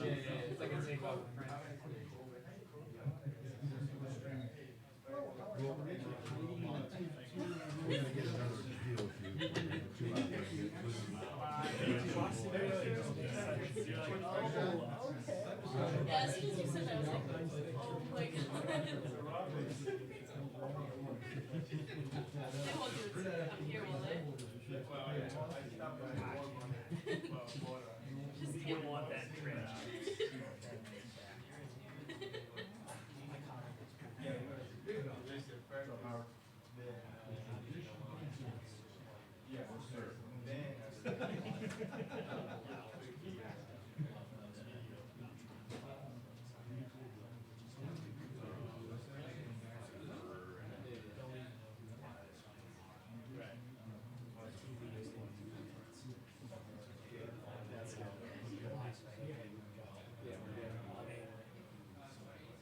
It's like a takeoff. Yeah, as soon as you said that, I was like, oh my god. They won't do it to me. I'm here, will they? Just You kidding. want that trash.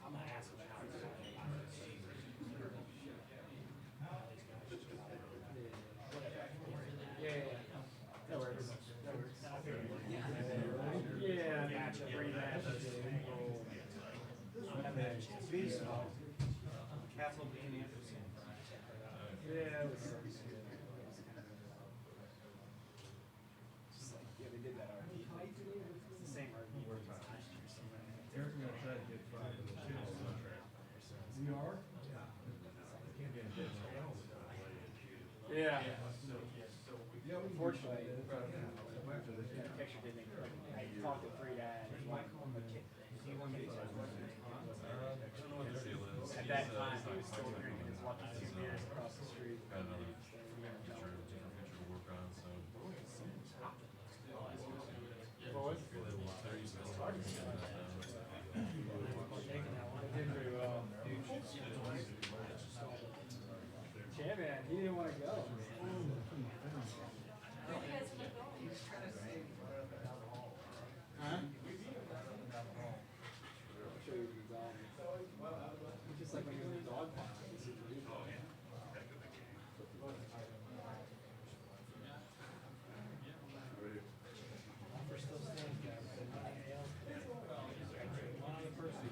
I'm gonna ask him how it's That works. That works. Yeah, matchup, rematch. Castle being Anderson. Yeah, it was just like, yeah, they did that RV. It's the same RV last year. Eric's gonna try to get 5 of the chips. We are? Yeah. Yeah, we Unfortunately, after this. the picture didn't make it. I talked to three guys. At that time, he was still drinking his lucky 2 beers across the street. Got another picture to work on, so. Boys? Did pretty well. Champion, he didn't want to go. Where do you guys end up going? Huh? I'll show you the dog. It's just like when you're in the dog park. We're still standing there. One other person.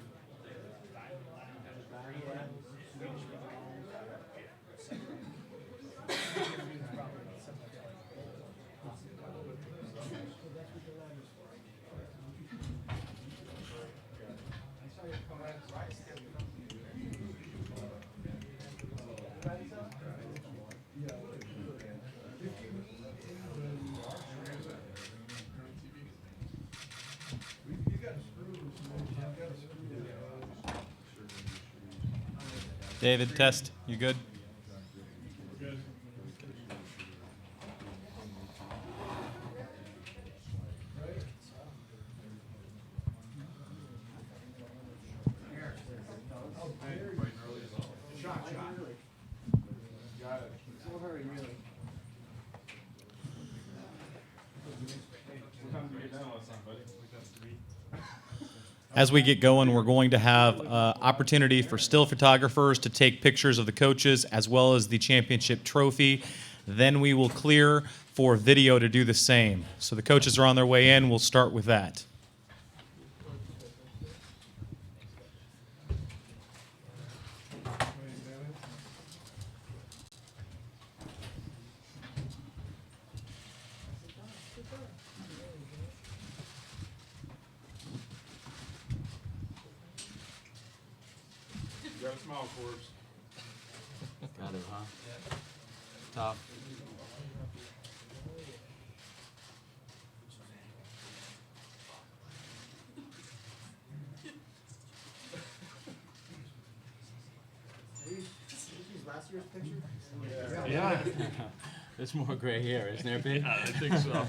David, test. You good? No hurry, really. As we get going, we're going to have opportunity for still photographers to take pictures of the coaches as well as the championship trophy. Then we will clear for video to do the same. So the coaches are on their way in. We'll start with that. You got a smile, Corbs. Got it, huh? Top. Last year's picture? Yeah. There's more gray hair, isn't there, babe? I think so.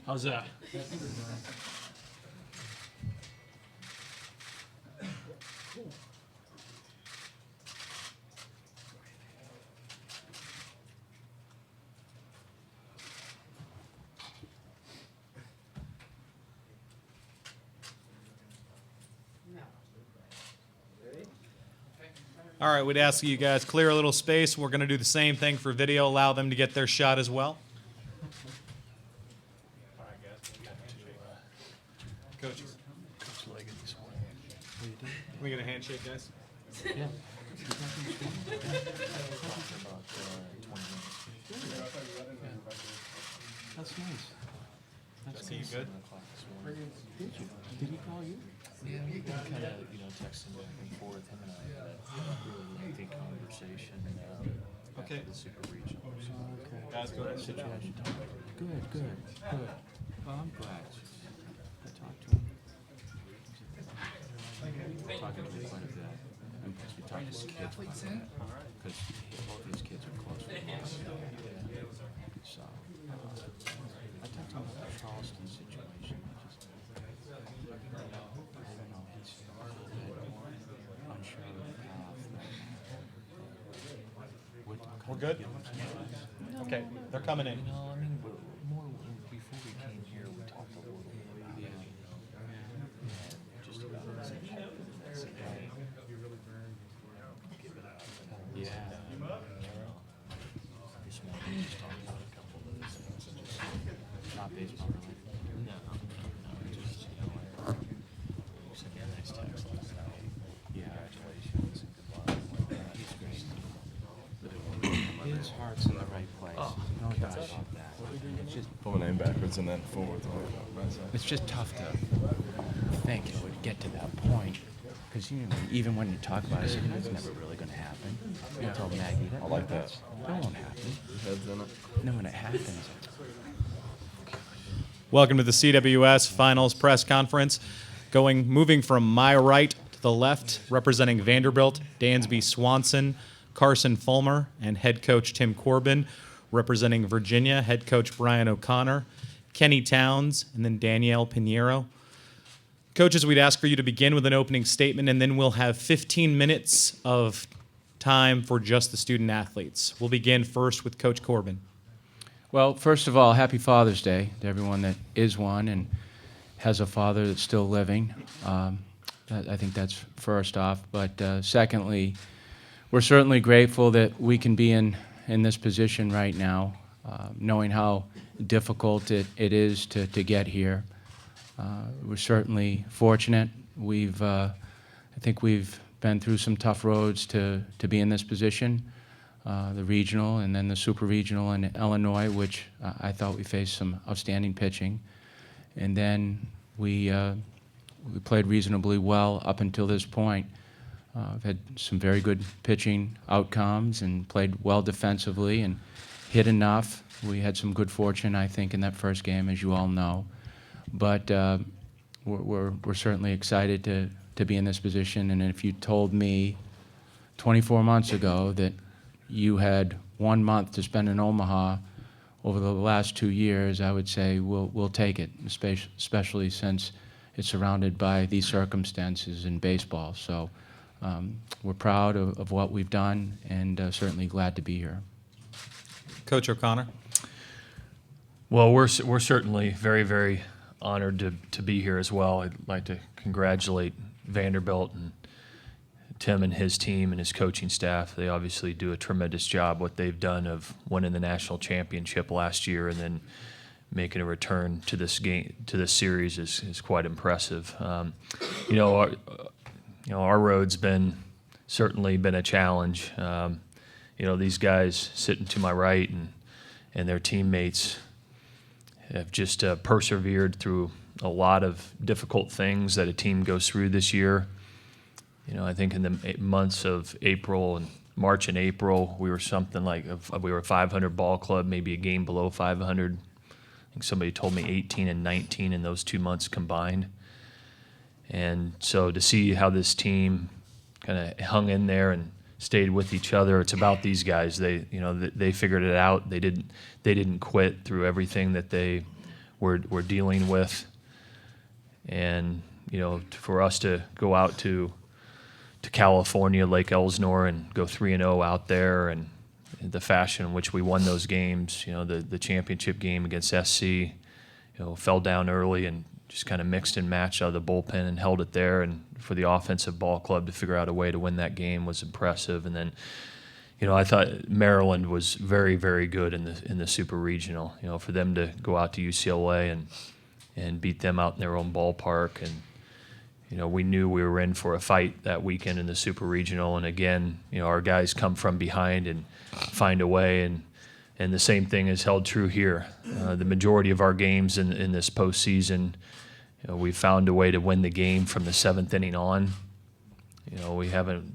How's that? All right, we'd ask you guys clear a little space. We're going to do the same thing for video, allow them to get their shot as well. Coaches. Can we get a handshake, guys? Yeah. That's nice. That's See you good? Did he call you? Yeah, we've been kind of, texting back and forth. Him and I had a really lengthy conversation Okay. after the super regional. Okay. Guys, go ahead and sit down. Good. Well, I'm glad. I talked to him. Talking to me quite a bit. And plus we talked to his kids quite a bit. Because both his kids are close with us. So, I talked to him about the Charleston situation. I don't know, he's a little bit unsure of the path. We're good? Okay, they're coming in. No, I mean, more before we came here, we talked a little bit about it. Just about the same type of thing. Give it up. Yeah. This morning, just talked about a couple of those things. And just Not baseball related. no, just, you sent me a nice text last night. Yeah. Congratulations and good luck. He's great. His heart's in the right place. No doubt about that. It's just, Pull my name backwards and then forwards. it's just tough to think it would get to that point. Because even when you talk about it, it's never really going to happen. You told Maggie that. I like that. That won't happen. Heads in it. And then when it happens, Welcome to the CWS Finals press conference. Moving from my right to the left, representing Vanderbilt, Dansby Swanson, Carson Fulmer, and head coach Tim Corbin. Representing Virginia, head coach Brian O'Connor, Kenny Towns, and then Danielle Pinheiro. Coaches, we'd ask for you to begin with an opening statement, and then we'll have 15 minutes of time for just the student athletes. We'll begin first with Coach Corbin. well, first of all, happy Father's Day to everyone that is one and has a father that's still living. I think that's first off. But secondly, we're certainly grateful that we can be in this position right now, knowing how difficult it is to get here. We're certainly fortunate. I think we've been through some tough roads to be in this position, the regional and then the super regional in Illinois, which I thought we faced some outstanding pitching. And then we played reasonably well up until this point. We've had some very good pitching outcomes and played well defensively and hit enough. We had some good fortune, I think, in that first game, as you all know. But we're certainly excited to be in this position. And if you told me 24 months ago that you had 1 month to spend in Omaha over the last 2 years, I would say we'll take it, especially since it's surrounded by these circumstances in baseball. So we're proud of what we've done and certainly glad to be here. Coach O'Connor. Well, we're certainly very, very honored to be here as well. I'd like to congratulate Vanderbilt and Tim and his team and his coaching staff. They obviously do a tremendous job. What they've done of winning the national championship last year and then making a return to this game, to this series, is quite impressive. Our road's certainly been a challenge. These guys sitting to my right and their teammates have just persevered through a lot of difficult things that a team goes through this year. I think in the months of March and April, we were something like we were a 500 ball club, maybe a game below 500. I think somebody told me 18 and 19 in those 2 months combined. And so to see how this team kind of hung in there and stayed with each other, it's about these guys. They figured it out. They didn't quit through everything that they were dealing with. And for us to go out to California, Lake Elsinore, and go 3-0 out there, and the fashion in which we won those games, the championship game against SC, fell down early and just kind of mixed and matched out of the bullpen and held it there. And for the offensive ball club to figure out a way to win that game was impressive. And then, I thought Maryland was very, very good in the Super Regional. For them to go out to UCLA and beat them out in their own ballpark, and we knew we were in for a fight that weekend in the Super Regional. And again, our guys come from behind and find a way. And the same thing is held true here. The majority of our games in this postseason, we found a way to win the game from the 7th inning on. We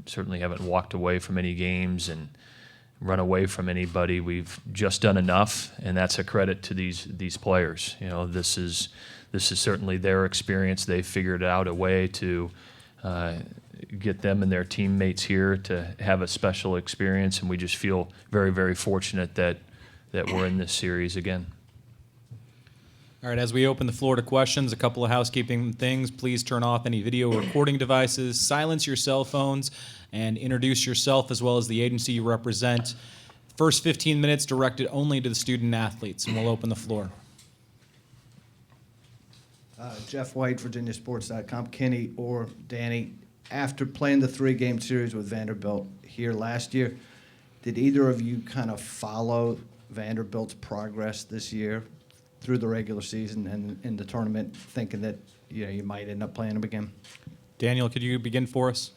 certainly haven't walked away from any games and run away from anybody. We've just done enough, and that's a credit to these players. This is certainly their experience. They've figured out a way to get them and their teammates here to have a special experience, and we just feel very, very fortunate that we're in this series again. All right, as we open the floor to questions, a couple of housekeeping things. Please turn off any video recording devices, silence your cell phones, and introduce yourself as well as the agency you represent. First 15 minutes directed only to the student athletes, and we'll open the floor. Jeff White, VirginiaSports.com. Kenny or Danny, after playing the 3-game series with Vanderbilt here last year, did either of you kind of follow Vanderbilt's progress this year through the regular season and in the tournament, thinking that you might end up playing them again? Daniel, could you begin for us?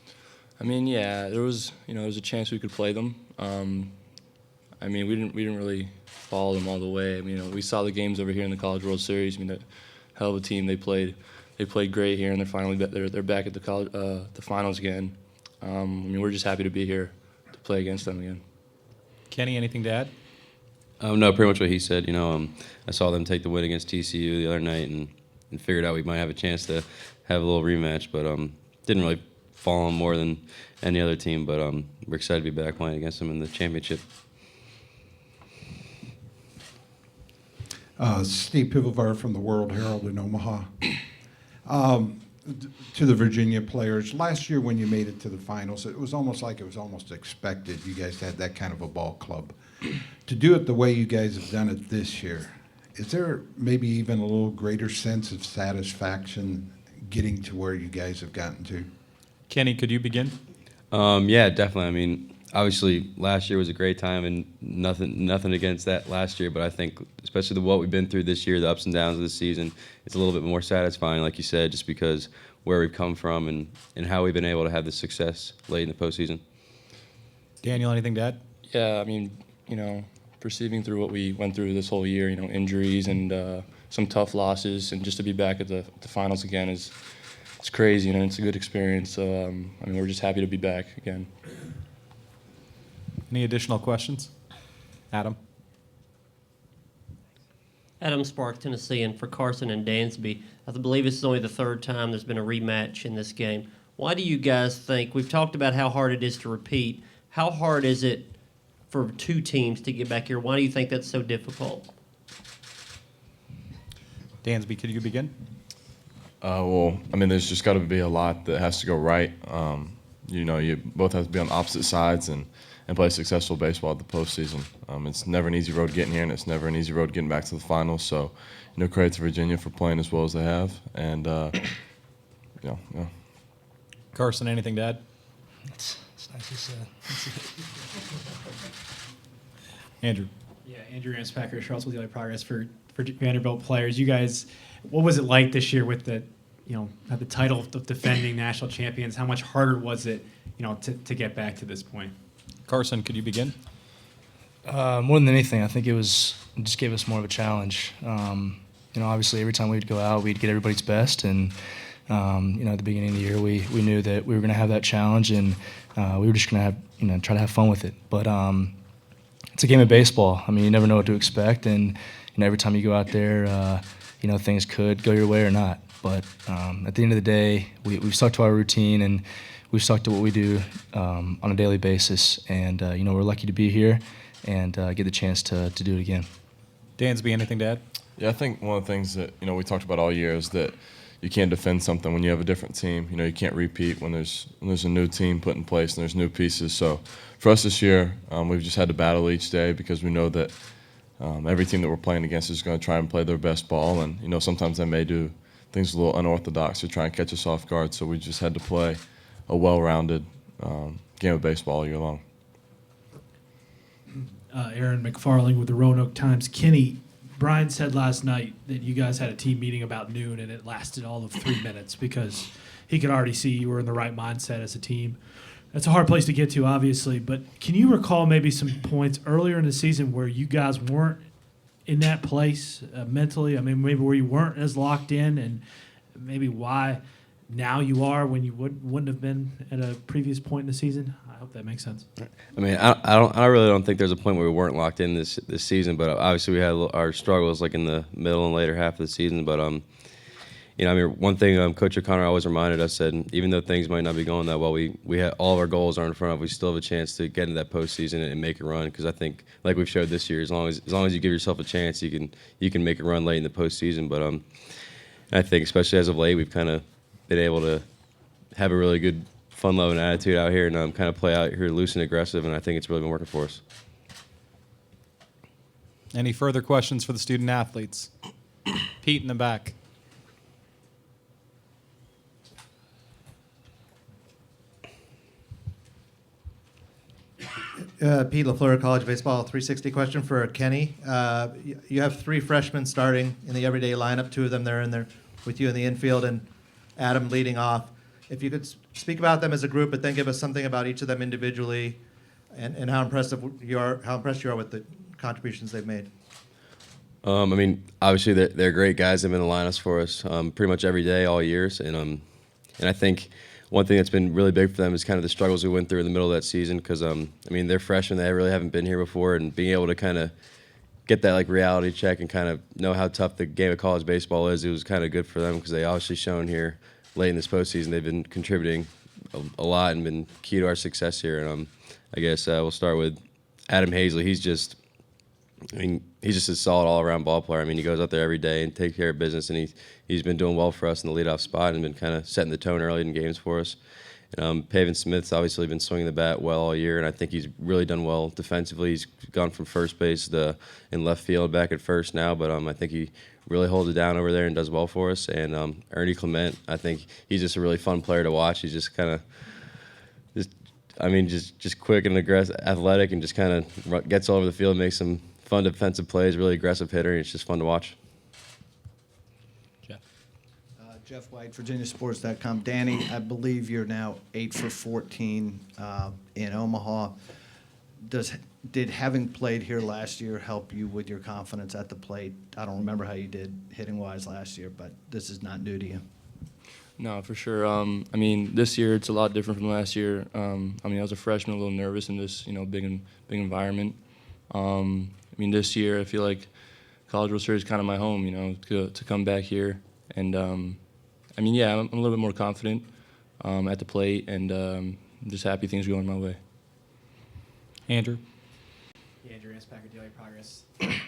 I mean, yeah, there was a chance we could play them. I mean, we didn't really follow them all the way. I mean, we saw the games over here in the College World Series. I mean, that hell of a team they played. They played great here, and they're back at the finals again. I mean, we're just happy to be here to play against them again. Kenny, anything to add? No, pretty much what he said. I saw them take the win against TCU the other night and figured out we might have a chance to have a little rematch, but didn't really follow them more than any other team. But we're excited to be back playing against them in the championship. Steve Pivovar from the World Herald in Omaha. To the Virginia players, last year when you made it to the finals, it was almost expected. You guys had that kind of a ball club. To do it the way you guys have done it this year, is there maybe even a little greater sense of satisfaction getting to where you guys have gotten to? Kenny, could you begin? Yeah, definitely. I mean, obviously last year was a great time, and nothing against that last year, but I think especially what we've been through this year, the ups and downs of the season, it's a little bit more satisfying, like you said, just because where we've come from and how we've been able to have this success late in the postseason. Daniel, anything to add? Yeah, I mean, perceiving through what we went through this whole year, injuries and some tough losses, and just to be back at the finals again it's crazy, and it's a good experience. So, I mean, we're just happy to be back again. Any additional questions? Adam? Adam Spark, Tennessean, for Carson and Dansby. I believe this is only the third time there's been a rematch in this game. Why do you guys think, we've talked about how hard it is to repeat, how hard is it for two teams to get back here? Why do you think that's so difficult? Dansby, could you begin? Well, I mean, there's just got to be a lot that has to go right. You both have to be on opposite sides and play successful baseball at the postseason. It's never an easy road getting here, and it's never an easy road getting back to the finals. So, credit to Virginia for playing as well as they have. And, yeah. Carson, anything to add? It's nicely said. Andrew? Yeah, Andrew Anspacker, Charlottesville Daily Progress for Vanderbilt players. You guys, what was it like this year with the title of defending national champions? How much harder was it, to get back to this point? Carson, could you begin? More than anything, I think it just gave us more of a challenge. Obviously every time we'd go out, we'd get everybody's best, and at the beginning of the year, we knew that we were going to have that challenge, and we were just going to try to have fun with it. But it's a game of baseball. I mean, you never know what to expect, and every time you go out there, things could go your way or not. But at the end of the day, we've stuck to our routine, and we've stuck to what we do on a daily basis. And we're lucky to be here and get the chance to do it again. Dansby, anything to add? Yeah, I think one of the things that we talked about all year is that you can't defend something when you have a different team. You can't repeat when there's a new team put in place and there's new pieces. So for us this year, we've just had to battle each day because we know that every team that we're playing against is going to try and play their best ball, and sometimes they may do things a little unorthodox to try and catch us off guard. So we just had to play a well-rounded game of baseball all year long. Aaron McFarling with the Roanoke Times. Kenny, Brian said last night that you guys had a team meeting about noon and it lasted all of 3 minutes because he could already see you were in the right mindset as a team. That's a hard place to get to, obviously, but can you recall maybe some points earlier in the season where you guys weren't in that place mentally? I mean, maybe where you weren't as locked in, and maybe why now you are when you wouldn't have been at a previous point in the season? I hope that makes sense. I mean, I really don't think there's a point where we weren't locked in this season, but obviously we had our struggles like in the middle and later half of the season. But you know, I mean, one thing Coach O'Connor always reminded us that even though things might not be going that well, we had all of our goals are in front of. We still have a chance to get into that postseason and make a run. Because I think, like we've showed this year, as long as you give yourself a chance, you can make a run late in the postseason. But I think especially as of late, we've kind of been able to have a really good, fun-loving attitude out here and kind of play out here loose and aggressive. And I think it's really been working for us. Any further questions for the student athletes? Pete in the back. Pete LaFleur, College Baseball 360 question for Kenny. You have 3 freshmen starting in the everyday lineup. 2 of them there, and they're with you in the infield, and Adam leading off. If you could speak about them as a group, but then give us something about each of them individually, and how impressed you are with the contributions they've made. I mean, obviously they're great guys. They've been in the lineups for us pretty much every day, all years, and I think one thing that's been really big for them is kind of the struggles we went through in the middle of that season because, I mean, they're freshmen. They really haven't been here before, and being able to kind of get that, like, reality check and kind of know how tough the game of college baseball is, it was kind of good for them because they obviously shown here late in this postseason they've been contributing a lot and been key to our success here. And I guess we'll start with Adam Hazley. He's just a solid all-around ball player. I mean, he goes out there every day and takes care of business, and he's been doing well for us in the leadoff spot and been kind of setting the tone early in games for us. And Paven Smith's obviously been swinging the bat well all year, and I think he's really done well defensively. He's gone from first base in left field back at first now, but I think he really holds it down over there and does well for us. And Ernie Clement, I think he's just a really fun player to watch. He's just kind of just quick and aggressive, athletic, and just kind of gets all over the field, makes some fun defensive plays, really aggressive hitter, and it's just fun to watch. Jeff White, VirginiaSports.com. Danny, I believe you're now 8 for 14 in Omaha. Did having played here last year help you with your confidence at the plate? I don't remember how you did hitting-wise last year, but this is not new to you. No, for sure. I mean, this year it's a lot different from last year. I mean, I was a freshman, a little nervous in this, big environment. I mean, this year I feel like College World Series is kind of my home, to come back here. And, I mean, yeah, I'm a little bit more confident at the plate, and I'm just happy things are going my way. Andrew? Yeah, Andrew Anspacher, Daily Progress.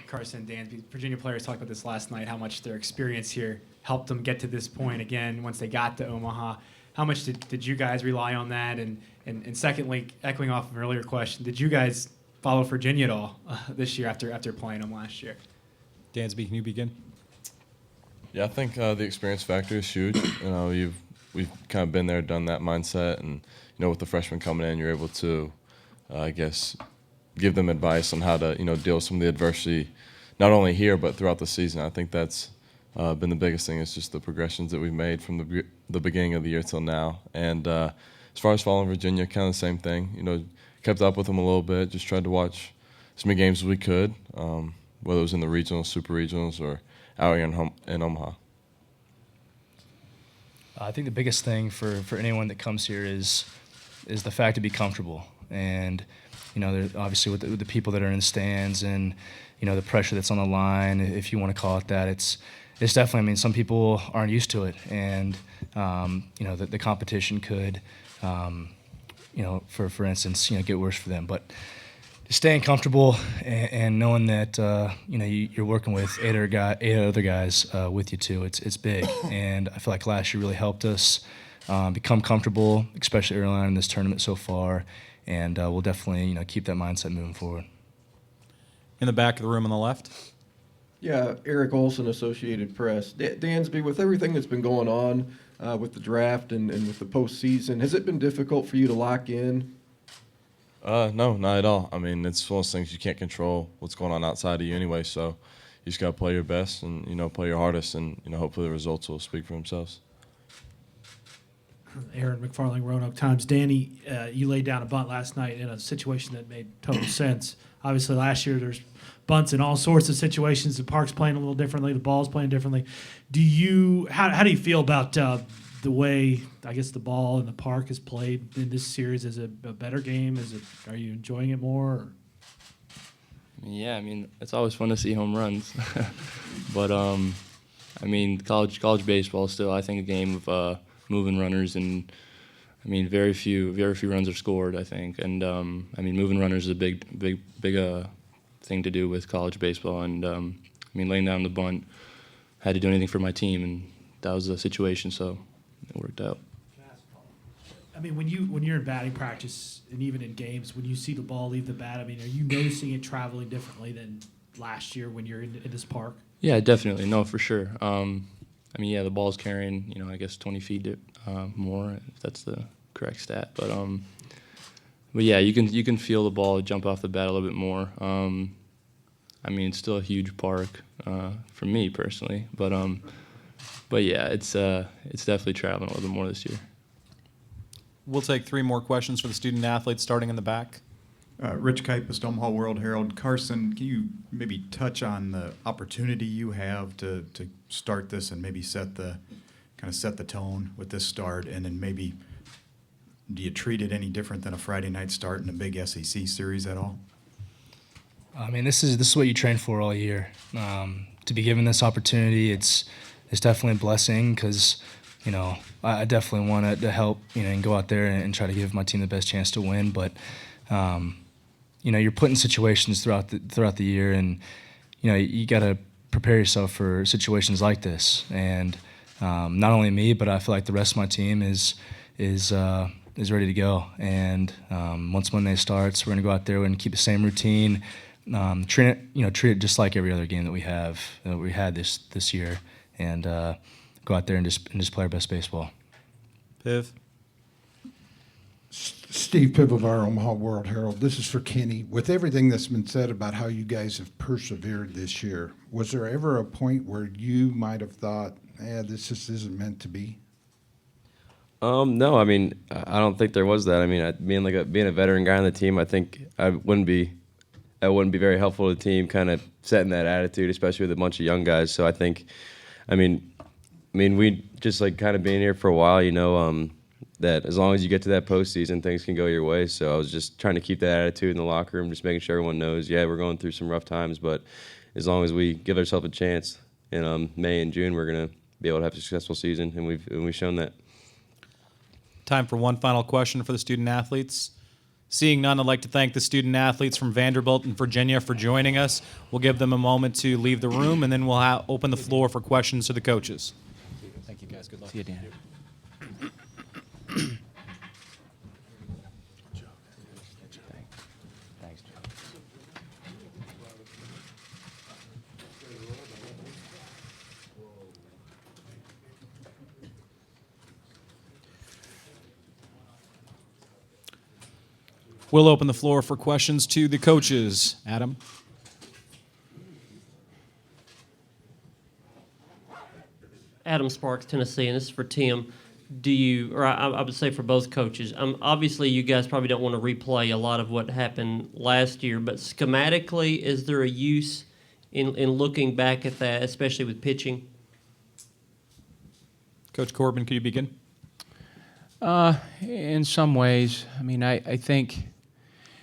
Carson, Dan, Virginia players talked about this last night, how much their experience here helped them get to this point again once they got to Omaha. How much did you guys rely on that? And secondly, echoing off of an earlier question, did you guys follow Virginia at all this year after playing them last year? Dansby, can you begin? Yeah, I think the experience factor is huge. We've kind of been there, done that mindset, and with the freshmen coming in, you're able to, I guess, give them advice on how to deal with some of the adversity, not only here but throughout the season. I think that's been the biggest thing. Is just the progressions that we've made from the beginning of the year till now. And as far as following Virginia, kind of the same thing. Kept up with them a little bit. Just tried to watch as many games as we could, whether it was in the regionals, super regionals, or out here in Omaha. I think the biggest thing for anyone that comes here is the fact to be comfortable. And, obviously with the people that are in the stands and, the pressure that's on the line, if you want to call it that, it's definitely, I mean, some people aren't used to it. And, the competition could, for instance, get worse for them. But staying comfortable and knowing that you're working with eight other guys with you too, it's big. And I feel like last year really helped us become comfortable, especially early on in this tournament so far. And we'll definitely keep that mindset moving forward. In the back of the room on the left. Yeah, Eric Olson, Associated Press. Dansby, with everything that's been going on with the draft and with the postseason, has it been difficult for you to lock in? No, not at all. I mean, it's one of those things you can't control what's going on outside of you anyway. So you just got to play your best and play your hardest, and hopefully the results will speak for themselves. Aaron McFarling, Roanoke Times. Danny, you laid down a bunt last night in a situation that made total sense. Obviously, last year there's bunts in all sorts of situations. The park's playing a little differently. The ball's playing differently. How do you feel about the way, I guess, the ball in the park is played in this series? Is it a better game? Are you enjoying it more? Or? Yeah, I mean, it's always fun to see home runs. But, I mean, college baseball is still, I think, a game of moving runners, and I mean, very few runs are scored, I think. And I mean, moving runners is a big thing to do with college baseball. And I mean, laying down the bunt, had to do anything for my team, and that was the situation, so it worked out. I mean, when you're in batting practice and even in games, when you see the ball leave the bat, I mean, are you noticing it traveling differently than last year when you're in this park? Yeah, definitely. No, for sure. I mean, yeah, the ball's carrying, I guess 20 feet more, if that's the correct stat. But yeah, you can feel the ball jump off the bat a little bit more. I mean, it's still a huge park for me personally, but yeah, it's definitely traveling a little bit more this year. We'll take 3 more questions for the student athletes, starting in the back. Rich Kipist, Omaha World Herald. Carson, can you maybe touch on the opportunity you have to start this and maybe set the tone with this start, and then maybe do you treat it any different than a Friday night start in a big SEC series at all? I mean, this is what you train for all year. To be given this opportunity, it's definitely a blessing because, I definitely want to help, and go out there and try to give my team the best chance to win. But, you're put in situations throughout the year, and, you got to prepare yourself for situations like this. And not only me, but I feel like the rest of my team is ready to go. And once Monday starts, we're going to go out there and keep the same routine. Treat it just like every other game that we had this year, and go out there and just play our best baseball. Piv. Steve Piv of our Omaha World Herald. This is for Kenny. With everything that's been said about how you guys have persevered this year, was there ever a point where you might have thought, this just isn't meant to be? No, I mean, I don't think there was that. I mean, being a veteran guy on the team, I think that wouldn't be very helpful to the team, kind of setting that attitude, especially with a bunch of young guys. So I think, I mean, we just like kind of being here for a while, that as long as you get to that postseason, things can go your way. So I was just trying to keep that attitude in the locker room, just making sure everyone knows, we're going through some rough times, but as long as we give ourselves a chance in May and June, we're going to be able to have a successful season, and we've shown that. Time for one final question for the student athletes. Seeing none, I'd like to thank the student athletes from Vanderbilt and Virginia for joining us. We'll give them a moment to leave the room, and then we'll open the floor for questions to the coaches. Thank you, guys. Good luck. See you, Dan. Thanks, Joe. We'll open the floor for questions to the coaches. Adam? Adam Sparks, Tennessee, and this is for Tim. I would say for both coaches, obviously you guys probably don't want to replay a lot of what happened last year, but schematically, is there a use in looking back at that, especially with pitching? Coach Corbin, could you begin? In some ways. I mean, I think,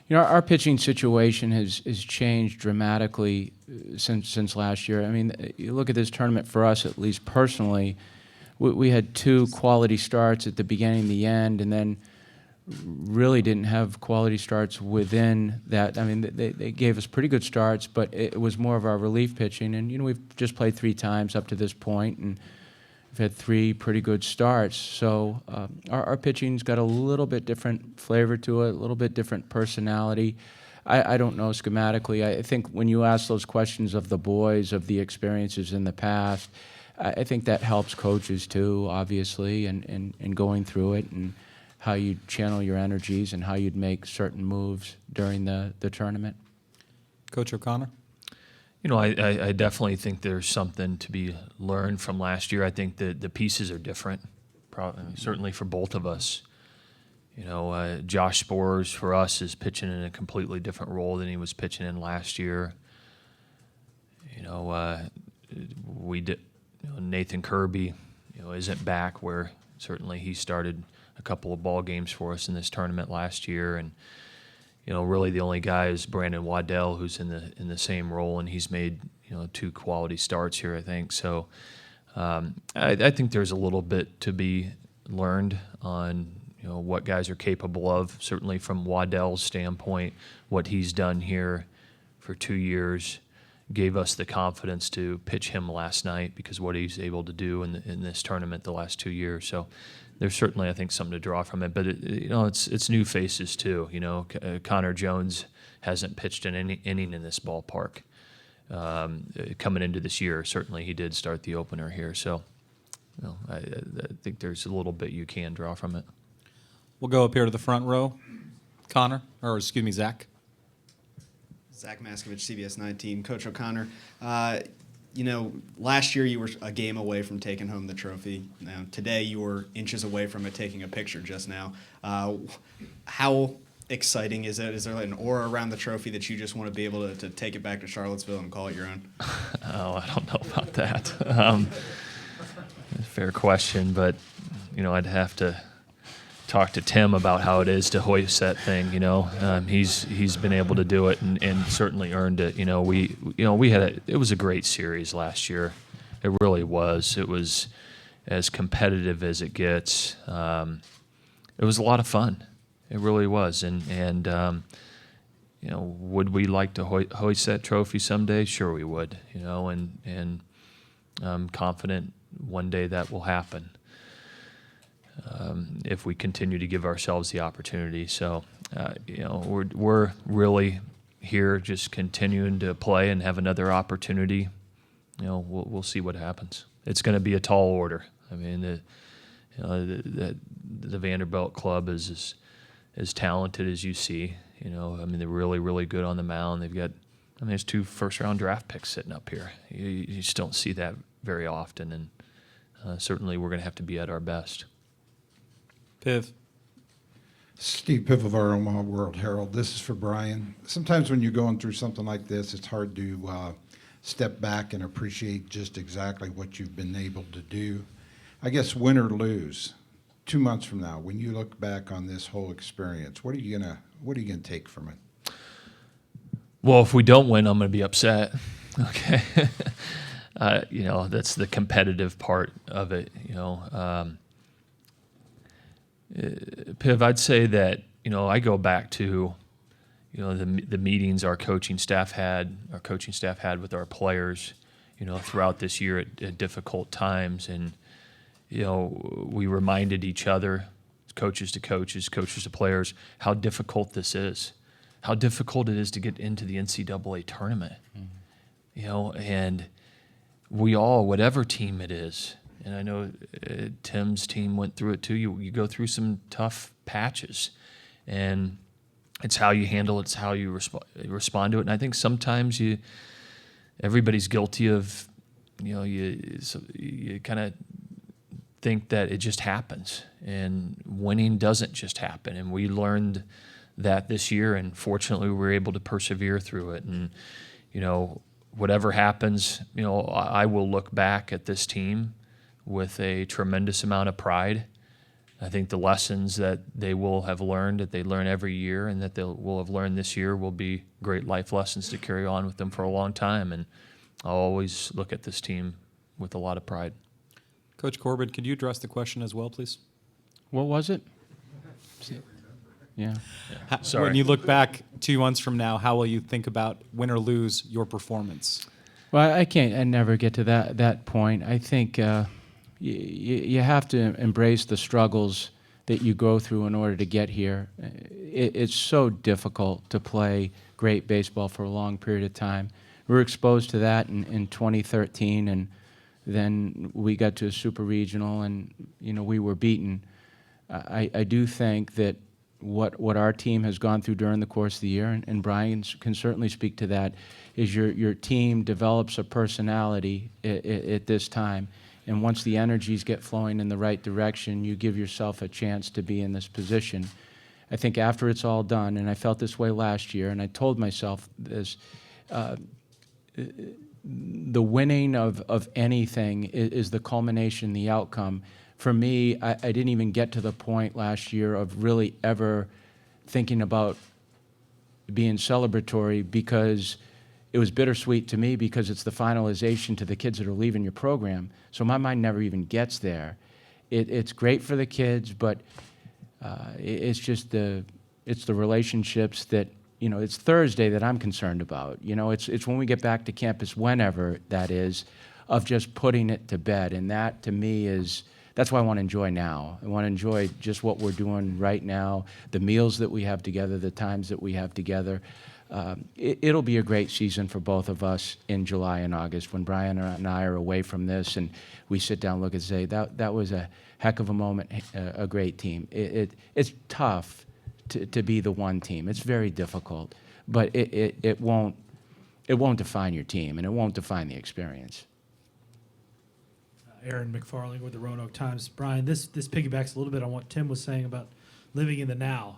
our pitching situation has changed dramatically since last year. I mean, you look at this tournament for us, at least personally, we had 2 quality starts at the beginning and the end, and then really didn't have quality starts within that. I mean, they gave us pretty good starts, but it was more of our relief pitching. And, we've just played 3 times up to this point, and we've had 3 pretty good starts. So our pitching's got a little bit different flavor to it, a little bit different personality. I don't know schematically. I think when you ask those questions of the boys, of the experiences in the past, I think that helps coaches too, obviously, and going through it and how you channel your energies and how you'd make certain moves during the tournament. Coach O'Connor? You know, I definitely think there's something to be learned from last year. I think that the pieces are different, certainly for both of us. You know, Josh Spores for us is pitching in a completely different role than he was pitching in last year. You know, Nathan Kirby, isn't back where certainly he started a couple of ball games for us in this tournament last year, and really the only guy is Brandon Waddell, who's in the same role, and he's made 2 quality starts here, I think. So I think there's a little bit to be learned on what guys are capable of. Certainly from Waddell's standpoint, what he's done here for 2 years gave us the confidence to pitch him last night because what he's able to do in this tournament the last 2 years. So there's certainly, I think, something to draw from it. But it's new faces too. Connor Jones hasn't pitched in any inning in this ballpark coming into this year. Certainly, he did start the opener here. So I think there's a little bit you can draw from it. We'll go up here to the front row. Connor, or excuse me, Zach. Zach Maskovich, CBS 19. Coach O'Connor, last year you were a game away from taking home the trophy. Now, today you were inches away from it, taking a picture just now. How exciting is it? Is there an aura around the trophy that you just want to be able to take it back to Charlottesville and call it your own? Oh, I don't know about that. Fair question, but, I'd have to talk to Tim about how it is to hoist that thing. He's been able to do it and certainly earned it. It was a great series last year. It really was. It was as competitive as it gets. It was a lot of fun. It really was. And would we like to hoist that trophy someday? Sure, we would. And I'm confident one day that will happen. If we continue to give ourselves the opportunity. So, we're really here just continuing to play and have another opportunity. We'll see what happens. It's going to be a tall order. I mean, the Vanderbilt club is as talented as you see. They're really, really good on the mound. They've got, there's 2 first-round draft picks sitting up here. You just don't see that very often, and certainly we're going to have to be at our best. Piv. Steve Piv of our Omaha World Herald. This is for Brian. Sometimes when you're going through something like this, it's hard to step back and appreciate just exactly what you've been able to do. I guess win or lose, 2 months from now, when you look back on this whole experience, what are you gonna take from it? Well, if we don't win, I'm gonna be upset. Okay. That's the competitive part of it. Piv, I'd say that, I go back to, the meetings our coaching staff had with our players, throughout this year at difficult times. And, we reminded each other, coaches to coaches, coaches to players, how difficult this is, how difficult it is to get into the NCAA tournament. And we all, whatever team it is, and I know Tim's team went through it too. You go through some tough patches, and it's how you handle it. It's how you respond to it. And I think sometimes everybody's guilty of, you kind of think that it just happens, and winning doesn't just happen. And we learned that this year, and fortunately we were able to persevere through it. And whatever happens, I will look back at this team with a tremendous amount of pride. I think the lessons that they will have learned, that they learn every year, and that they will have learned this year will be great life lessons to carry on with them for a long time. And I'll always look at this team with a lot of pride. Coach Corbett, could you address the question as well, please? What was it? Yeah. When you look back 2 months from now, how will you think about win or lose your performance? Well, I never get to that point. I think you have to embrace the struggles that you go through in order to get here. It's so difficult to play great baseball for a long period of time. We were exposed to that in 2013, and then we got to a super regional, and we were beaten. I do think that what our team has gone through during the course of the year, and Brian can certainly speak to that, is your team develops a personality at this time. And once the energies get flowing in the right direction, you give yourself a chance to be in this position. I think after it's all done, and I felt this way last year, and I told myself this, the winning of anything is the culmination, the outcome. For me, I didn't even get to the point last year of really ever thinking about being celebratory, because it was bittersweet to me, because it's the finalization to the kids that are leaving your program. So my mind never even gets there. It's great for the kids, but it's just it's the relationships that, it's Thursday that I'm concerned about. It's when we get back to campus, whenever that is, of just putting it to bed. And that, to me, that's what I want to enjoy now. I want to enjoy just what we're doing right now, the meals that we have together, the times that we have together. It'll be a great season for both of us in July and August, when Brian and I are away from this and we sit down and look and say, that was a heck of a moment, a great team. It's tough to be the one team. It's very difficult, but it won't define your team, and it won't define the experience. Aaron McFarling with the Roanoke Times. Brian, this piggybacks a little bit on what Tim was saying about living in the now.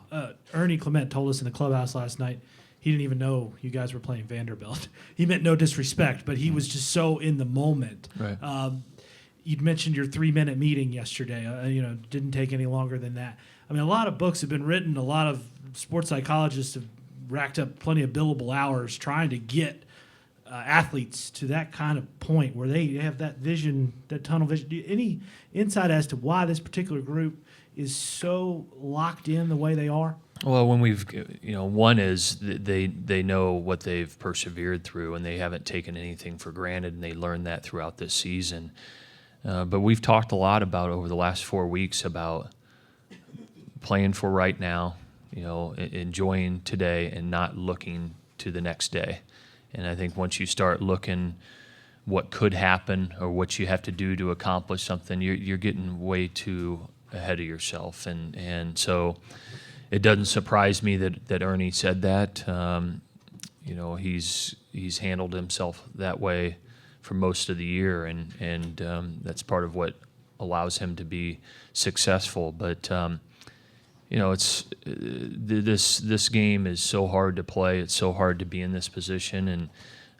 Ernie Clement told us in the clubhouse last night he didn't even know you guys were playing Vanderbilt. He meant no disrespect, but he was just so in the moment. Right. You'd mentioned your 3-minute meeting yesterday. Didn't take any longer than that. I mean, a lot of books have been written. A lot of sports psychologists have racked up plenty of billable hours trying to get athletes to that kind of point where they have that vision, that tunnel vision. Any insight as to why this particular group is so locked in the way they are? Well, when one is they know what they've persevered through, and they haven't taken anything for granted, and they learned that throughout this season. But we've talked a lot about over the last 4 weeks about playing for right now, enjoying today and not looking to the next day. And I think once you start looking what could happen or what you have to do to accomplish something, you're getting way too ahead of yourself. And so it doesn't surprise me that Ernie said that. He's handled himself that way for most of the year, and that's part of what allows him to be successful. But it's this game is so hard to play. It's so hard to be in this position, and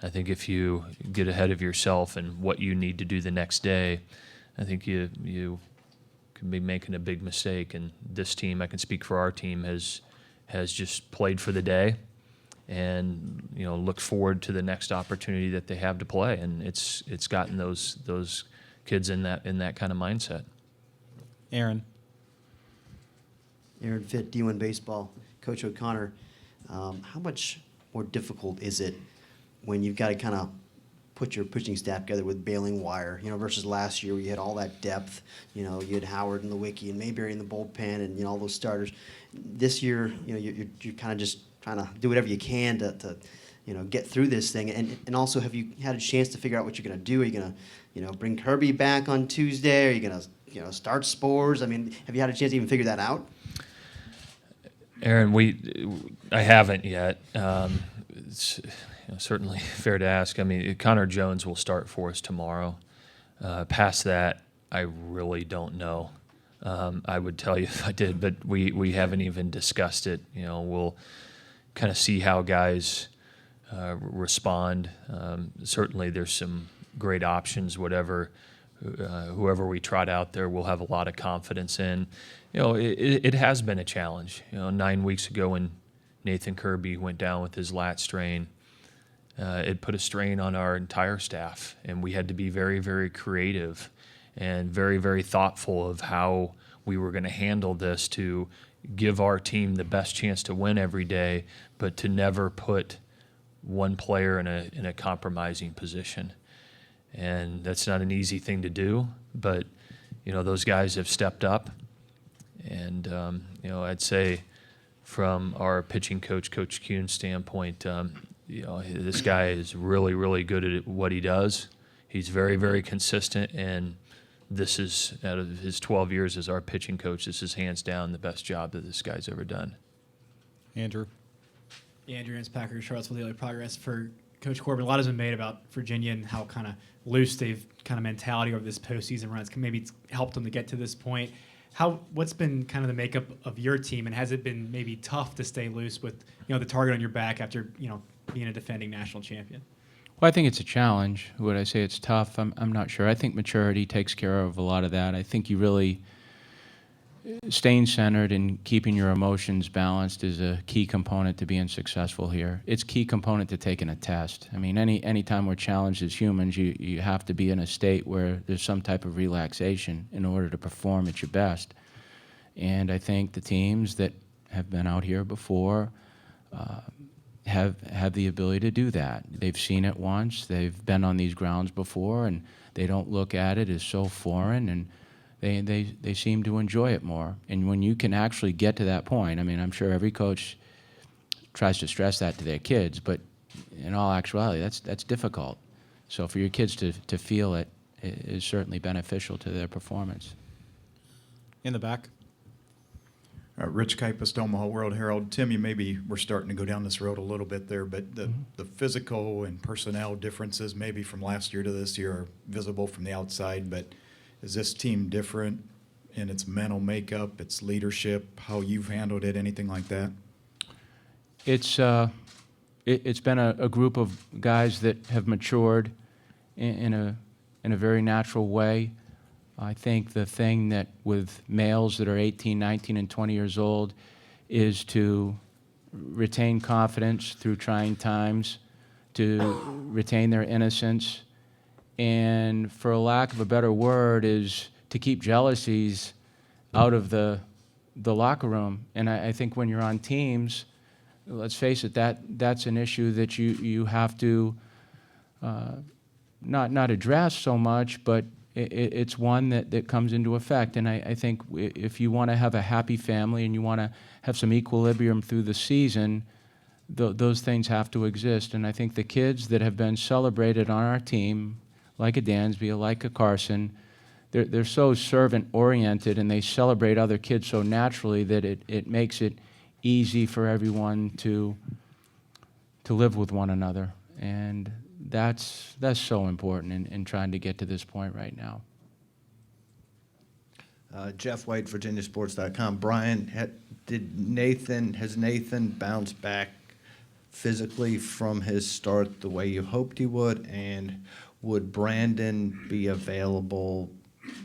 I think if you get ahead of yourself and what you need to do the next day, I think you can be making a big mistake. And this team, I can speak for our team, has just played for the day, and look forward to the next opportunity that they have to play. And it's gotten those kids in that kind of mindset. Aaron Fitt, D1 Baseball. Coach O'Connor, how much more difficult is it when you've got to kind of put your pitching staff together with baling wire, versus last year where you had all that depth, you had Howard and Lewicki and Mayberry in the bullpen and, all those starters. This year, you're kind of just trying to do whatever you can to get through this thing. And also, have you had a chance to figure out what you're going to do? Are you going to, bring Kirby back on Tuesday? Are you going to, start Spores? I mean, have you had a chance to even figure that out? Aaron, I haven't yet. It's certainly fair to ask. I mean, Connor Jones will start for us tomorrow. Past that, I really don't know. I would tell you if I did, but we haven't even discussed it. We'll kind of see how guys respond. Certainly, there's some great options. Whoever we trot out there, we'll have a lot of confidence in. It has been a challenge. 9 weeks ago when Nathan Kirby went down with his lat strain, it put a strain on our entire staff, and we had to be very, very creative and very, very thoughtful of how we were going to handle this to give our team the best chance to win every day, but to never put one player in a compromising position. And that's not an easy thing to do, but those guys have stepped up, And I'd say from our pitching coach, Coach Kuhn's standpoint, this guy is really, really good at what he does. He's very, very consistent, and this is, out of his 12 years as our pitching coach, this is hands down the best job that this guy's ever done. Andrew. Andrew Ernst, Packers, Charlottesville Daily Progress. For Coach Corbin, a lot has been made about Virginia and how kind of loose they've kind of mentality over this postseason run. Maybe it's helped them to get to this point. What's been kind of the makeup of your team, and has it been maybe tough to stay loose with the target on your back after being a defending national champion? Well, I think it's a challenge. Would I say it's tough? I'm not sure. I think maturity takes care of a lot of that. I think you really staying centered and keeping your emotions balanced is a key component to being successful here. It's a key component to taking a test. I mean, any time we're challenged as humans, you have to be in a state where there's some type of relaxation in order to perform at your best. And I think the teams that have been out here before have the ability to do that. They've seen it once, they've been on these grounds before, and they don't look at it as so foreign, and they seem to enjoy it more. And when you can actually get to that point, I mean, I'm sure every coach tries to stress that to their kids, but in all actuality, that's difficult. So for your kids to feel it is certainly beneficial to their performance. In the back. Rich Kipis, Omaha World Herald. Tim, you maybe we're starting to go down this road a little bit there, but the physical and personnel differences maybe from last year to this year are visible from the outside, but is this team different in its mental makeup, its leadership, how you've handled it, anything like that? It's been a group of guys that have matured in a very natural way. I think the thing that with males that are 18, 19, and 20 years old is to retain confidence through trying times, to retain their innocence, and for a lack of a better word is to keep jealousies out of the locker room. And I think when you're on teams, let's face it, that's an issue that you have to not address so much, but it's one that comes into effect. And I think if you want to have a happy family and you want to have some equilibrium through the season, those things have to exist. And I think the kids that have been celebrated on our team, like a Dansby, like a Carson, they're so servant-oriented and they celebrate other kids so naturally that it makes it easy for everyone to live with one another. And that's so important in trying to get to this point right now. Jeff White, VirginiaSports.com. Brian, has Nathan bounced back physically from his start the way you hoped he would? And would Brandon be available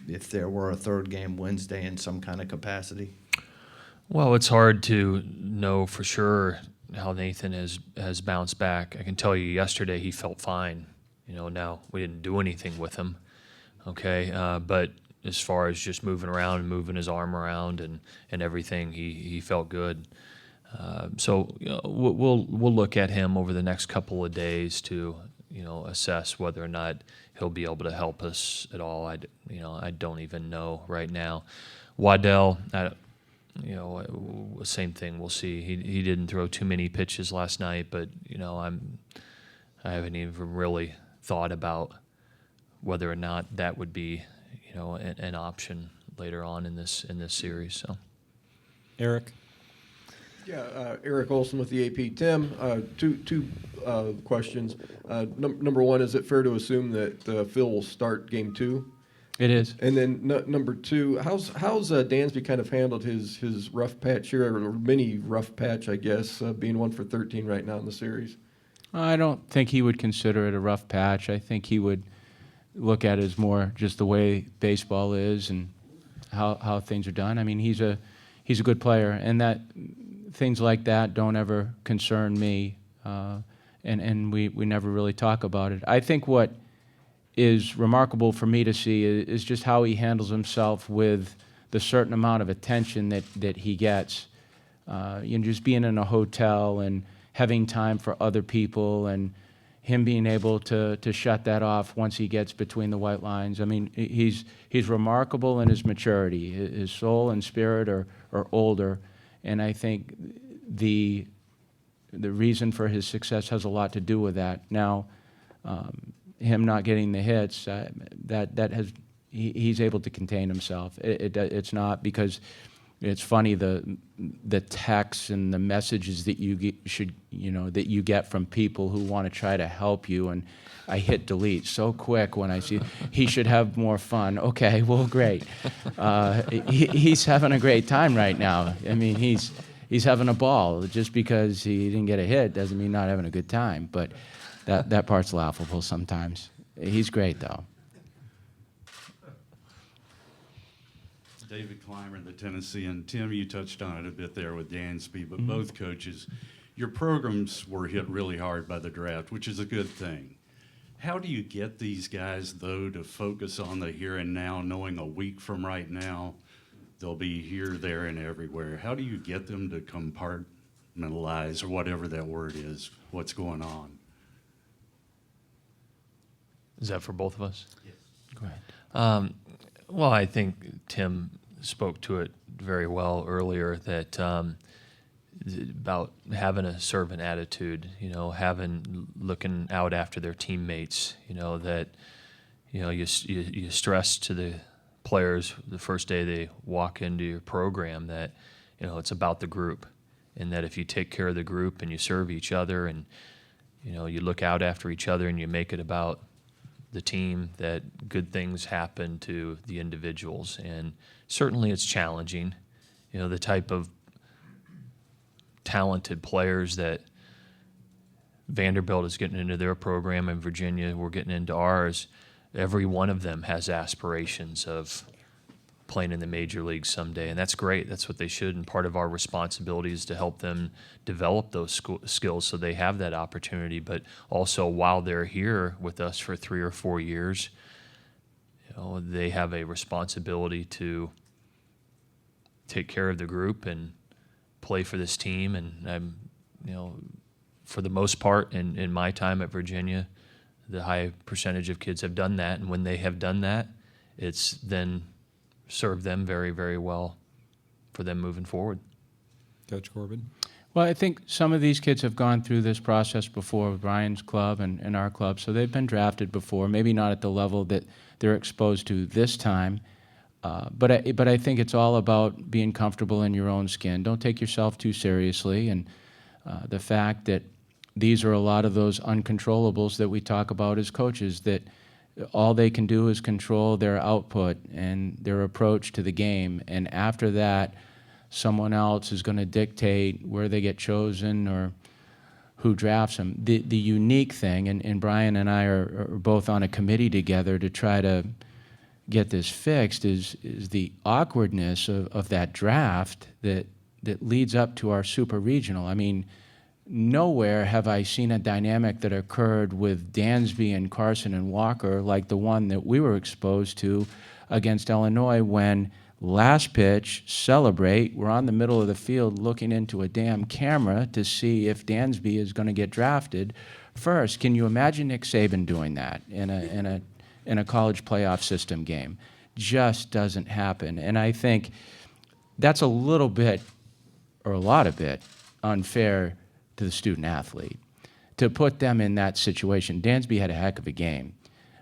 if there were a third game Wednesday in some kind of capacity? Well, it's hard to know for sure how Nathan has bounced back. I can tell you yesterday he felt fine. Now we didn't do anything with him, okay? But as far as just moving around and moving his arm around and everything, he felt good. So we'll look at him over the next couple of days to assess whether or not he'll be able to help us at all. I don't even know right now. Waddell, same thing. We'll see. He didn't throw too many pitches last night, but I haven't even really thought about whether or not that would be an option later on in this series. So, Eric. Yeah, Eric Olson with the AP. Tim, two questions. Number one, is it fair to assume that Phil will start game 2? It is. And then number two, how's Dansby kind of handled his rough patch here, or mini rough patch, I guess, being 1 for 13 right now in the series? I don't think he would consider it a rough patch. I think he would look at it as more just the way baseball is and how things are done. I mean, he's a good player, and that things like that don't ever concern me, and we never really talk about it. I think what is remarkable for me to see is just how he handles himself with the certain amount of attention that he gets. Just being in a hotel and having time for other people, and him being able to shut that off once he gets between the white lines. I mean, he's remarkable in his maturity. His soul and spirit are older, and I think the reason for his success has a lot to do with that. Now, him not getting the hits, he's able to contain himself. It's not because it's funny the texts and the messages that you get from people who want to try to help you, and I hit delete so quick when I see he should have more fun. Okay, well, great. He's having a great time right now. I mean, he's having a ball. Just because he didn't get a hit doesn't mean not having a good time. But that part's laughable sometimes. He's great though. David Clymer, the Tennessean. Tim, you touched on it a bit there with Dansby, but both coaches, your programs were hit really hard by the draft, which is a good thing. How do you get these guys, though, to focus on the here and now, knowing a week from right now they'll be here, there, and everywhere? How do you get them to compartmentalize, or whatever that word is, what's going on? Is that for both of us? Yes. Go ahead. Well, I think Tim spoke to it very well earlier, that about having a servant attitude, looking out after their teammates, that you stress to the players the first day they walk into your program that it's about the group, and that if you take care of the group and you serve each other and you look out after each other and you make it about the team, that good things happen to the individuals. And certainly it's challenging, the type of talented players that Vanderbilt is getting into their program, and Virginia, we're getting into ours. Every one of them has aspirations of playing in the major leagues someday, and that's great. That's what they should, and part of our responsibility is to help them develop those skills so they have that opportunity. But also, while they're here with us for 3 or 4 years, they have a responsibility to take care of the group and play for this team. And I'm, for the most part, in my time at Virginia, the high percentage of kids have done that, and when they have done that, it's then served them very, very well for them moving forward. Coach Corbin? Well, I think some of these kids have gone through this process before with Brian's club and our club, so they've been drafted before, maybe not at the level that they're exposed to this time, but I think it's all about being comfortable in your own skin. Don't take yourself too seriously, and the fact that these are a lot of those uncontrollables that we talk about as coaches, that all they can do is control their output and their approach to the game. And after that, someone else is going to dictate where they get chosen or who drafts them. The unique thing, and Brian and I are both on a committee together to try to get this fixed, is the awkwardness of that draft that leads up to our super regional. I mean, nowhere have I seen a dynamic that occurred with Dansby and Carson and Walker like the one that we were exposed to against Illinois, when last pitch, celebrate, we're on the middle of the field looking into a damn camera to see if Dansby is going to get drafted first. Can you imagine Nick Saban doing that in a college playoff system game? Just doesn't happen. And I think that's a little bit, or a lot of it, unfair to the student athlete to put them in that situation. Dansby had a heck of a game,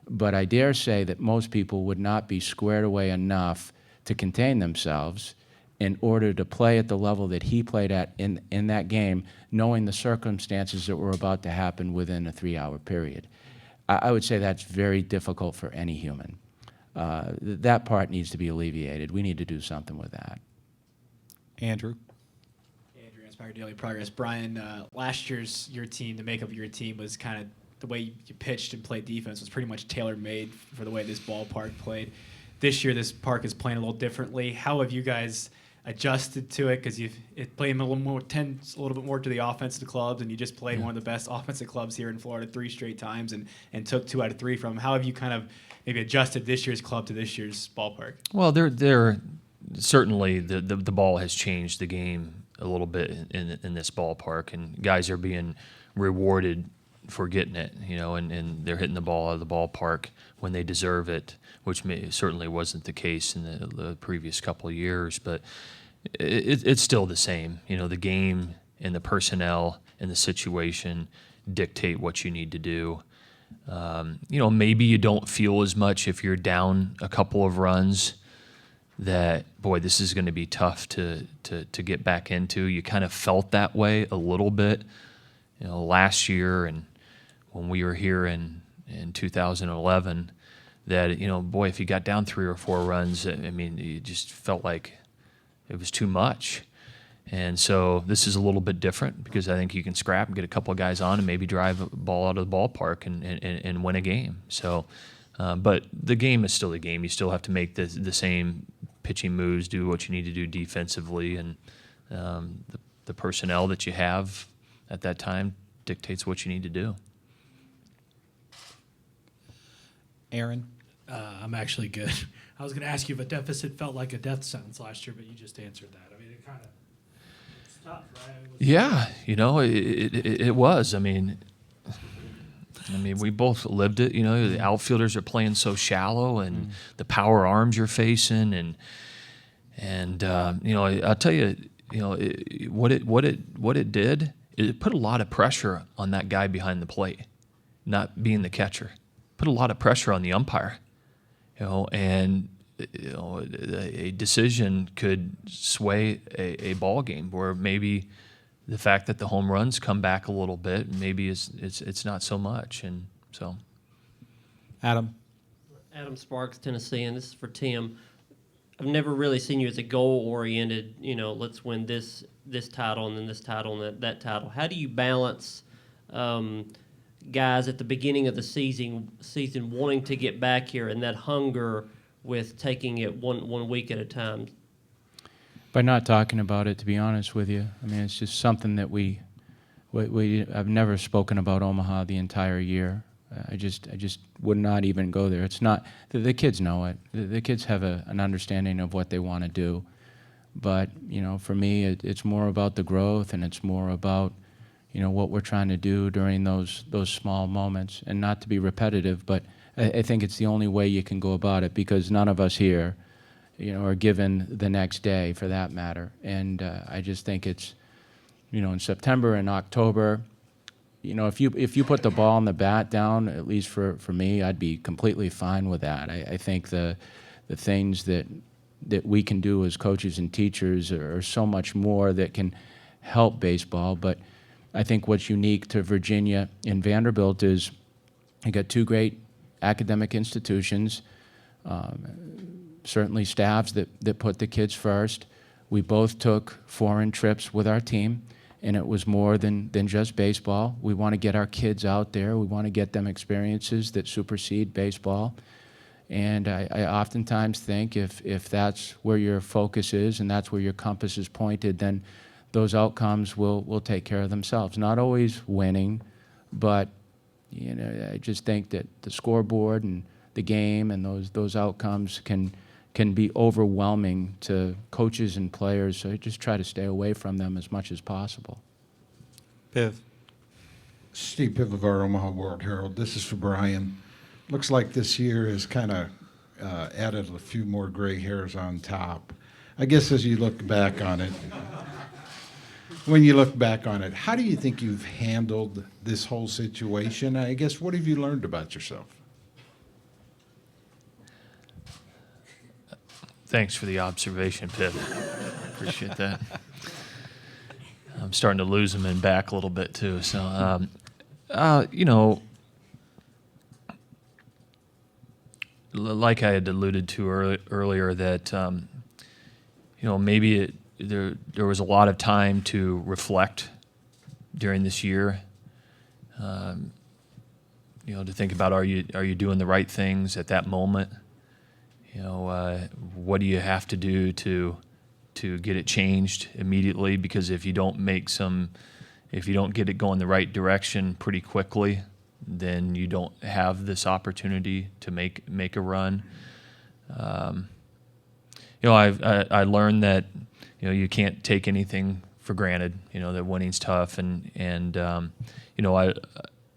but I dare say that most people would not be squared away enough to contain themselves in order to play at the level that he played at in that game, knowing the circumstances that were about to happen within a 3-hour period. I would say that's very difficult for any human. That part needs to be alleviated. We need to do something with that. Andrew? Inspired Daily Progress. Brian, last year's your team, the makeup of your team was kind of the way you pitched and played defense was pretty much tailor-made for the way this ballpark played. This year, this park is playing a little differently. How have you guys adjusted to it? Because it played a little bit more to the offensive clubs, and you just played one of the best offensive clubs here in Florida 3 straight times and took 2 out of 3 from them. How have you kind of maybe adjusted this year's club to this year's ballpark? Well, they're certainly the ball has changed the game a little bit in this ballpark, and guys are being rewarded for getting it, and they're hitting the ball out of the ballpark when they deserve it, which certainly wasn't the case in the previous couple of years. But it's still the same. The game and the personnel and the situation dictate what you need to do. Maybe you don't feel as much if you're down a couple of runs that, boy, this is going to be tough to get back into. You kind of felt that way a little bit, last year and when we were here in 2011, that, boy, if you got down 3 or 4 runs, I mean, you just felt like it was too much. And so this is a little bit different because I think you can scrap and get a couple of guys on and maybe drive a ball out of the ballpark and win a game. So, but the game is still the game. You still have to make the same pitching moves, do what you need to do defensively, and the personnel that you have at that time dictates what you need to do. Aaron? I'm actually good. I was going to ask you if a deficit felt like a death sentence last year, but you just answered that. I mean, it kind of, it's tough, right? Yeah, it was. I mean, we both lived it. The outfielders are playing so shallow, and the power arms you're facing, and I'll tell you, what it did. It put a lot of pressure on that guy behind the plate, not being the catcher. Put a lot of pressure on the umpire, and a decision could sway a ball game where maybe the fact that the home runs come back a little bit, maybe it's not so much, and so. Adam Sparks, Tennessee, and this is for Tim. I've never really seen you as a goal-oriented, let's win this title and then this title and that title. How do you balance guys at the beginning of the season wanting to get back here and that hunger with taking it one week at a time? By not talking about it, to be honest with you. I mean, it's just something that I've never spoken about Omaha the entire year. I just would not even go there. It's not, the kids know it. The kids have an understanding of what they want to do. But, for me, it's more about the growth, and it's more about, what we're trying to do during those small moments. And not to be repetitive, but I think it's the only way you can go about it, because none of us here, are given the next day, for that matter. And I just think it's, in September and October, if you put the ball and the bat down, at least for me, I'd be completely fine with that. I think the things that we can do as coaches and teachers are so much more that can help baseball. But I think what's unique to Virginia and Vanderbilt is you got 2 great academic institutions, certainly staffs that put the kids first. We both took foreign trips with our team, and it was more than just baseball. We want to get our kids out there. We want to get them experiences that supersede baseball. And I oftentimes think if that's where your focus is and that's where your compass is pointed, then those outcomes will take care of themselves. Not always winning, but I just think that the scoreboard and the game and those outcomes can be overwhelming to coaches and players. So I just try to stay away from them as much as possible. Piv. Steve Piv of our Omaha World Herald. This is for Brian. Looks like this year has kind of added a few more gray hairs on top. I guess as you look back on it, when you look back on it, how do you think you've handled this whole situation? I guess, what have you learned about yourself? Thanks for the observation, Piv. Appreciate that. I'm starting to lose them in back a little bit too. So, like I had alluded to earlier, that maybe there was a lot of time to reflect during this year. To think about, are you doing the right things at that moment? What do you have to do to get it changed immediately? Because if you don't get it going the right direction pretty quickly, then you don't have this opportunity to make a run. I learned that you can't take anything for granted. That winning's tough, and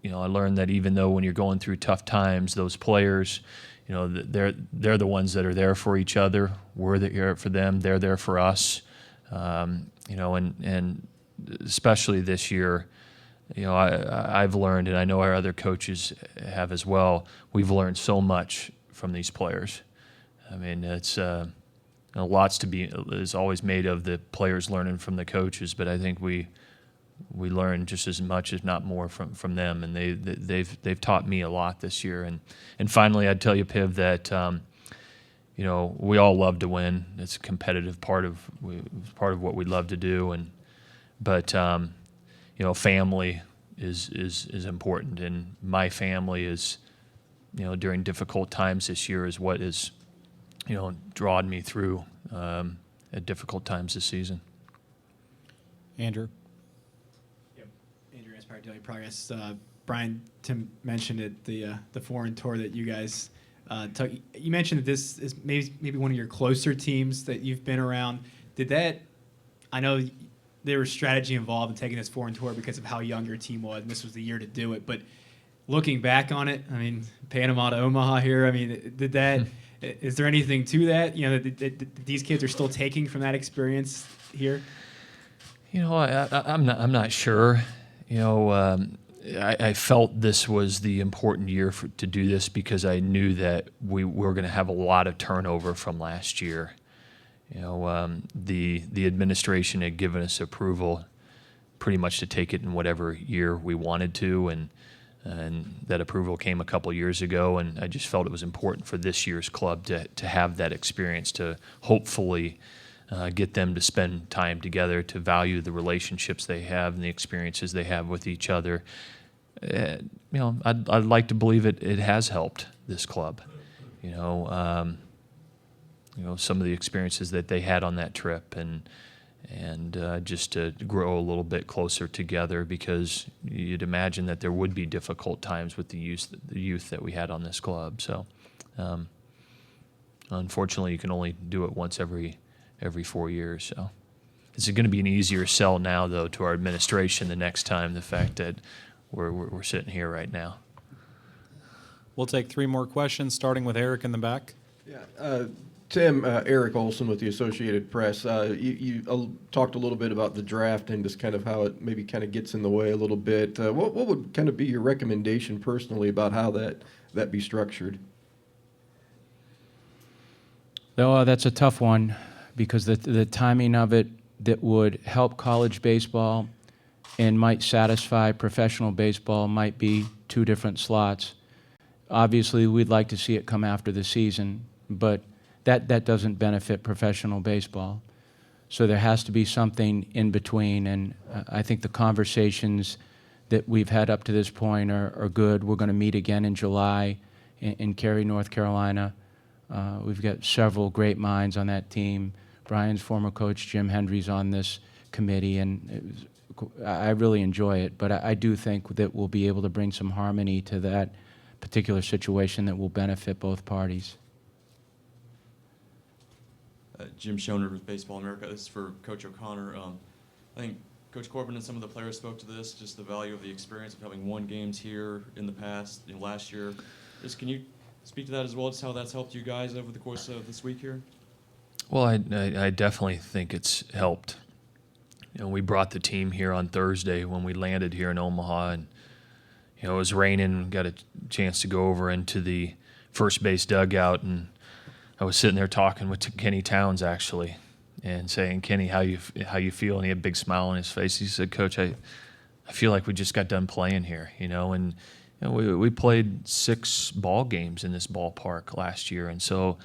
I learned that even though when you're going through tough times, those players, they're the ones that are there for each other. We're there for them. They're there for us. And especially this year, I've learned, and I know our other coaches have as well. We've learned so much from these players. I mean, it's lots is always made of the players learning from the coaches, but I think we learn just as much, if not more, from them, and they've taught me a lot this year. And finally, I'd tell you, Piv, that we all love to win. It's a competitive part of what we love to do, but family is important, and my family is, during difficult times this year is what is, drawn me through at difficult times this season. Andrew. Andrew Inspired Daily Progress. Brian, Tim mentioned it, the foreign tour that you guys took. You mentioned that this is maybe one of your closer teams that you've been around. I know there was strategy involved in taking this foreign tour because of how young your team was, and this was the year to do it. But looking back on it, I mean, Panama to Omaha here, I mean, is there anything to that, that these kids are still taking from that experience here? I'm not sure. I felt this was the important year to do this because I knew that we were going to have a lot of turnover from last year. The administration had given us approval pretty much to take it in whatever year we wanted to, and that approval came a couple years ago, and I just felt it was important for this year's club to have that experience, to hopefully get them to spend time together, to value the relationships they have and the experiences they have with each other. I'd like to believe it has helped this club. Some of the experiences that they had on that trip, and just to grow a little bit closer together, because you'd imagine that there would be difficult times with the youth that we had on this club. So, unfortunately, you can only do it once every 4 years. So, it's going to be an easier sell now, though, to our administration the next time. The fact that we're sitting here right now. We'll take 3 more questions, starting with Eric in the back. Yeah, Tim, Eric Olson with the Associated Press. You talked a little bit about the draft and just kind of how it maybe kind of gets in the way a little bit. What would kind of be your recommendation personally about how that be structured? Oh, that's a tough one, because the timing of it that would help college baseball and might satisfy professional baseball might be 2 different slots. Obviously, we'd like to see it come after the season, but that doesn't benefit professional baseball. So there has to be something in between, and I think the conversations that we've had up to this point are good. We're going to meet again in July in Cary, North Carolina. We've got several great minds on that team. Brian's former coach, Jim Hendry's, on this committee, and I really enjoy it. But I do think that we'll be able to bring some harmony to that particular situation that will benefit both parties. Jim Schoner with Baseball America. This is for Coach O'Connor. I think Coach Corbin and some of the players spoke to this, just the value of the experience of having won games here in the past, last year. Can you speak to that as well, just how that's helped you guys over the course of this week here? Well, I definitely think it's helped. We brought the team here on Thursday when we landed here in Omaha, and it was raining. Got a chance to go over into the first base dugout, and I was sitting there talking with Kenny Towns, actually, and saying, "Kenny, how you feel?" And he had a big smile on his face. He said, "Coach, I feel like we just got done playing here, and we played 6 ball games in this ballpark last year, and so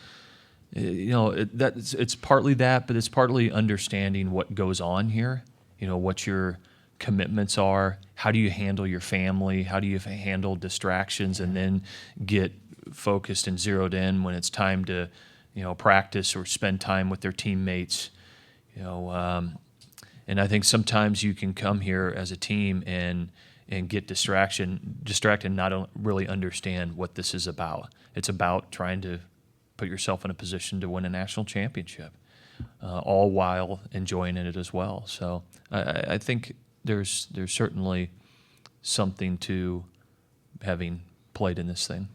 it's partly that, but it's partly understanding what goes on here. What your commitments are. How do you handle your family? How do you handle distractions, and then get focused and zeroed in when it's time to, practice or spend time with their teammates. And I think sometimes you can come here as a team and get distracted and not really understand what this is about. It's about trying to put yourself in a position to win a national championship, all while enjoying it as well. So I think there's certainly something to having played in this thing.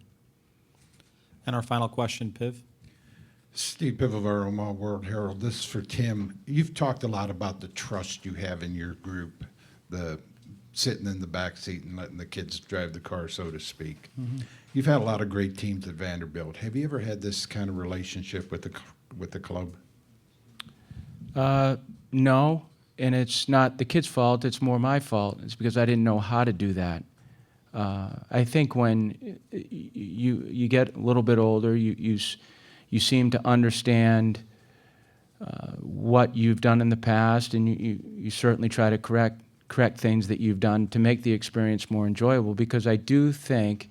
And our final question, Piv. Steve Pivovaro, Omaha World Herald. This is for Tim. You've talked a lot about the trust you have in your group, the sitting in the back seat and letting the kids drive the car, so to speak. Mhm. You've had a lot of great teams at Vanderbilt. Have you ever had this kind of relationship with the club? No, and it's not the kids' fault. It's more my fault. It's because I didn't know how to do that. I think when you get a little bit older, you seem to understand what you've done in the past, and you certainly try to correct things that you've done to make the experience more enjoyable, because I do think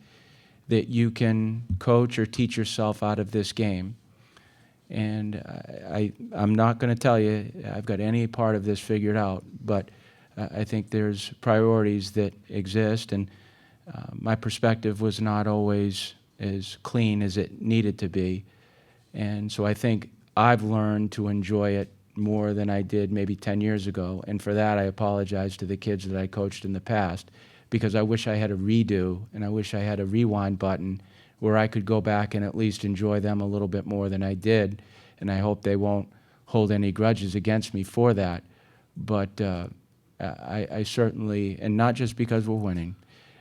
that you can coach or teach yourself out of this game. And I'm not going to tell you I've got any part of this figured out, but I think there's priorities that exist, and my perspective was not always as clean as it needed to be. And so I think I've learned to enjoy it more than I did maybe 10 years ago. And for that, I apologize to the kids that I coached in the past, because I wish I had a redo and I wish I had a rewind button where I could go back and at least enjoy them a little bit more than I did. And I hope they won't hold any grudges against me for that. But I certainly, and not just because we're winning.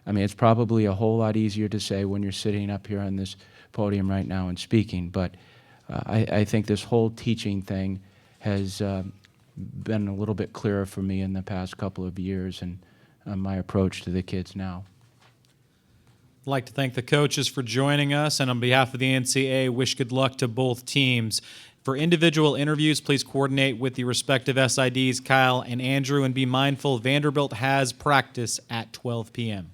I mean, it's probably a whole lot easier to say when you're sitting up here on this podium right now and speaking, but I think this whole teaching thing has been a little bit clearer for me in the past couple of years, and my approach to the kids now. I'd like to thank the coaches for joining us, and on behalf of the NCAA, wish good luck to both teams. For individual interviews, please coordinate with the respective SIDs, Kyle and Andrew, and be mindful Vanderbilt has practice at 12 p.m.